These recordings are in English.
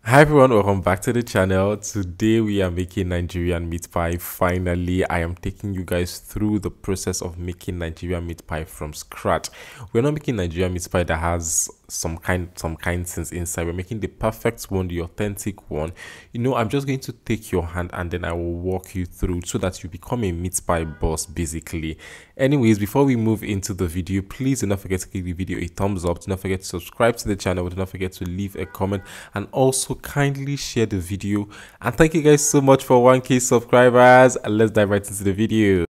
Hi everyone, welcome back to the channel. Today we are making Nigerian meat pie. Finally, I am taking you guys through the process of making Nigerian meat pie from scratch. We're not making Nigerian meat pie that has some kind things inside. We're making the perfect one, the authentic one. I'm just going to take your hand and then I will walk you through so that you become a meat pie boss basically. Anyways, before we move into the video, please do not forget to give the video a thumbs up. Do not forget to subscribe to the channel. Do not forget to leave a comment and also kindly share the video. And thank you guys so much for 1K subscribers. Let's dive right into the video.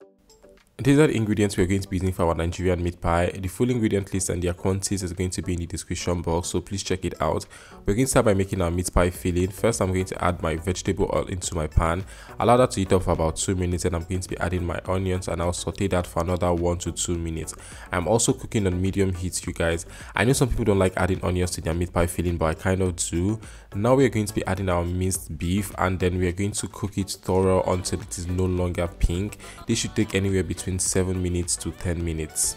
These are the ingredients we're going to be using for our Nigerian meat pie. The full ingredient list and their quantities is going to be in the description box, so please check it out. We're going to start by making our meat pie filling. First, I'm going to add my vegetable oil into my pan. Allow that to heat up for about 2 minutes, and I'm going to be adding my onions and I'll saute that for another 1 to 2 minutes. I'm also cooking on medium heat, you guys. I know some people don't like adding onions to their meat pie filling, but I kind of do. Now we're going to be adding our minced beef, and then we're going to cook it thorough until it is no longer pink. This should take anywhere between 7 minutes to 10 minutes.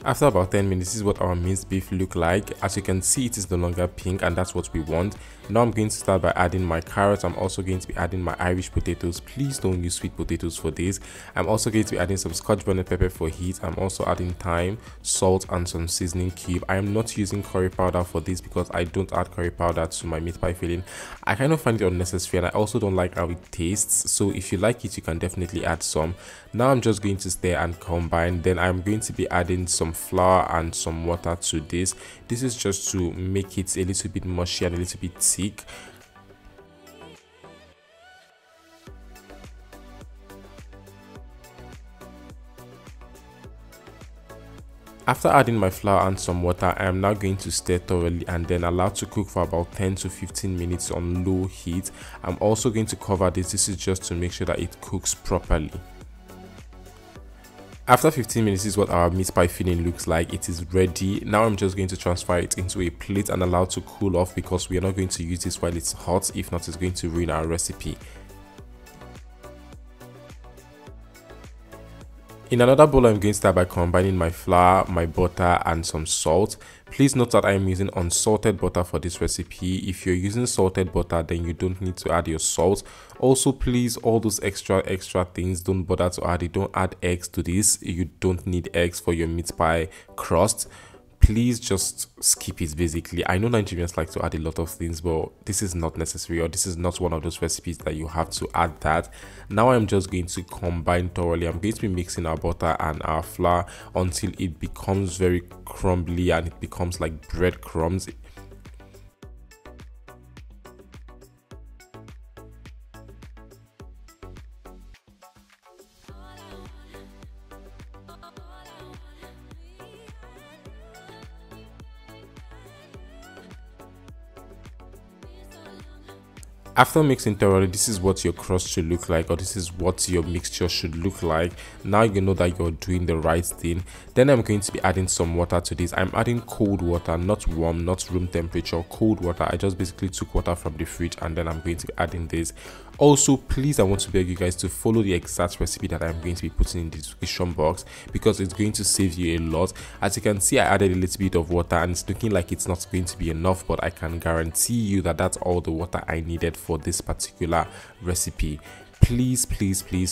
After about 10 minutes, this is what our minced beef look like. As you can see, it is no longer pink, and that's what we want. Now I'm going to start by adding my carrots. I'm also going to be adding my Irish potatoes. Please don't use sweet potatoes for this. I'm also going to be adding some scotch bonnet pepper for heat. I'm also adding thyme, salt, and some seasoning cube. I am not using curry powder for this because I don't add curry powder to my meat pie filling. I kind of find it unnecessary, and I also don't like how it tastes. So if you like it, you can definitely add some. Now I'm just going to stir and combine. Then I'm going to be adding some flour and some water to this. This is just to make it a little bit mushy and a little bit thick. After adding my flour and some water, I am now going to stir thoroughly and then allow to cook for about 10 to 15 minutes on low heat. I'm also going to cover this. This is just to make sure that it cooks properly. After 15 minutes, this is what our meat pie filling looks like. It is ready. Now I'm just going to transfer it into a plate and allow it to cool off because we are not going to use this while it's hot. If not, it's going to ruin our recipe. In another bowl, I'm going to start by combining my flour, my butter, and some salt. Please note that I am using unsalted butter for this recipe. If you're using salted butter, then you don't need to add your salt. Also, please, all those extra things, don't bother to add it. Don't add eggs to this. You don't need eggs for your meat pie crust. Please just skip it basically. I know Nigerians like to add a lot of things, but this is not necessary, or this is not one of those recipes that you have to add that. Now I'm just going to combine thoroughly. I'm going to be mixing our butter and our flour until it becomes very crumbly and it becomes like breadcrumbs. After mixing thoroughly, this is what your crust should look like, or this is what your mixture should look like. Now you know that you're doing the right thing. Then I'm going to be adding some water to this. I'm adding cold water, not warm, not room temperature, cold water. I just basically took water from the fridge and then I'm going to be adding this. Also, please, I want to beg you guys to follow the exact recipe that I'm going to be putting in the description box because it's going to save you a lot. As you can see, I added a little bit of water and it's looking like it's not going to be enough, but I can guarantee you that that's all the water I needed for this particular recipe. Please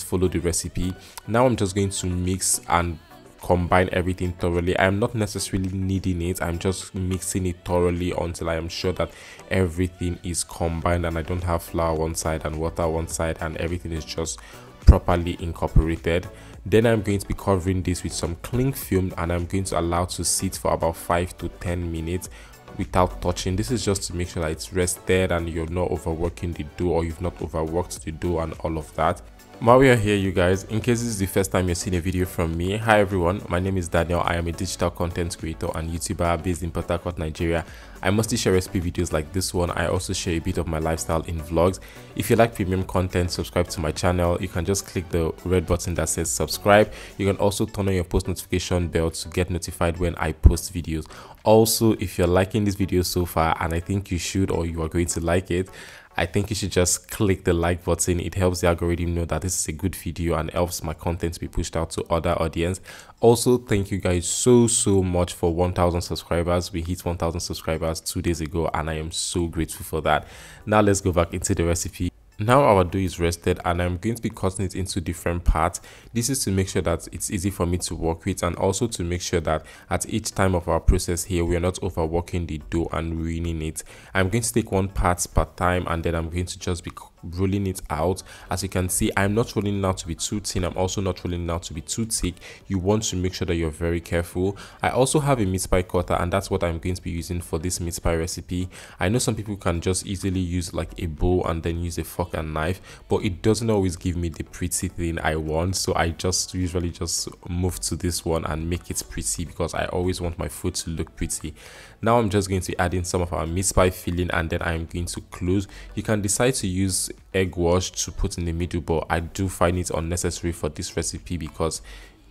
follow the recipe. Now I'm just going to mix and combine everything thoroughly. I am not necessarily kneading it, I'm just mixing it thoroughly until I am sure that everything is combined and I don't have flour one side and water one side and everything is just properly incorporated. Then I'm going to be covering this with some cling film and I'm going to allow to sit for about 5 to 10 minutes without touching. This is just to make sure that it's rested and you're not overworking the dough, or you've not overworked the dough and all of that. While we are here, you guys, in case this is the first time you're seeing a video from me, hi everyone, my name is Daniel. I am a digital content creator and YouTuber based in Port Harcourt, Nigeria. I mostly share recipe videos like this one. I also share a bit of my lifestyle in vlogs. If you like premium content, subscribe to my channel. You can just click the red button that says subscribe. You can also turn on your post notification bell to get notified when I post videos. Also, if you're liking this video so far, and I think you should, or you are going to like it, I think you should just click the like button. It helps the algorithm know that this is a good video and helps my content to be pushed out to other audience. Also, thank you guys so much for 1,000 subscribers. We hit 1,000 subscribers 2 days ago and I am so grateful for that. Now let's go back into the recipe. Now our dough is rested and I'm going to be cutting it into different parts. This is to make sure that it's easy for me to work with, and also to make sure that at each time of our process here, we are not overworking the dough and ruining it. I'm going to take one part per time, and then I'm going to just be rolling it out. As you can see, I'm not rolling it out to be too thin. I'm also not rolling it out to be too thick. You want to make sure that you're very careful. I also have a meat pie cutter, and that's what I'm going to be using for this meat pie recipe. I know some people can just easily use like a bowl and then use a fork and knife, but it doesn't always give me the pretty thing I want, so I just usually just move to this one and make it pretty because I always want my food to look pretty. Now I'm just going to add in some of our meat pie filling, and then I'm going to close. You can decide to use egg wash to put in the middle, but I do find it unnecessary for this recipe because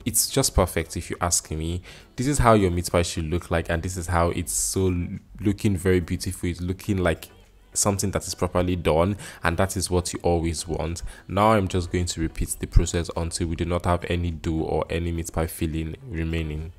it's just perfect if you ask me. This is how your meat pie should look like, and this is how it's so looking very beautiful. It's looking like something that is properly done, and that is what you always want. Now I'm just going to repeat the process until we do not have any dough or any meat pie filling remaining.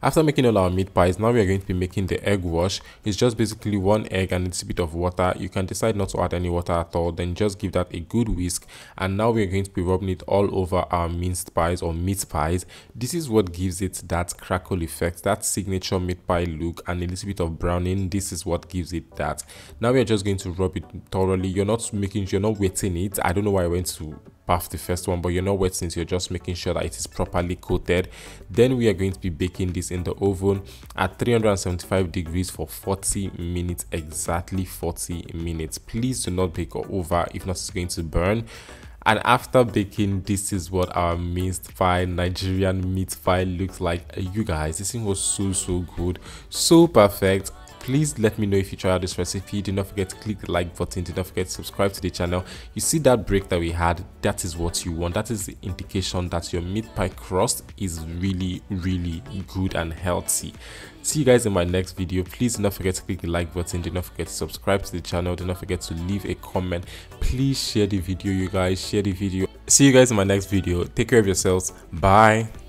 After making all our meat pies, now we are going to be making the egg wash. It's just basically one egg and a bit of water. You can decide not to add any water at all, then just give that a good whisk. And now we are going to be rubbing it all over our minced pies or meat pies. This is what gives it that crackle effect, that signature meat pie look, and a little bit of browning. This is what gives it that. Now we are just going to rub it thoroughly. You're not wetting it. I don't know why I went to bath the first one, but you're not wet since you're just making sure that it is properly coated. Then we are going to be baking this in the oven at 375 degrees for 40 minutes, exactly 40 minutes. Please do not bake over, if not it's going to burn. And after baking, this is what our minced pie, Nigerian meat pie looks like. You guys, this thing was so good, so perfect. Please let me know if you try out this recipe. Do not forget to click the like button. Do not forget to subscribe to the channel. You see that break that we had? That is what you want. That is the indication that your meat pie crust is really good and healthy. See you guys in my next video. Please do not forget to click the like button. Do not forget to subscribe to the channel. Do not forget to leave a comment. Please share the video, you guys. Share the video. See you guys in my next video. Take care of yourselves. Bye.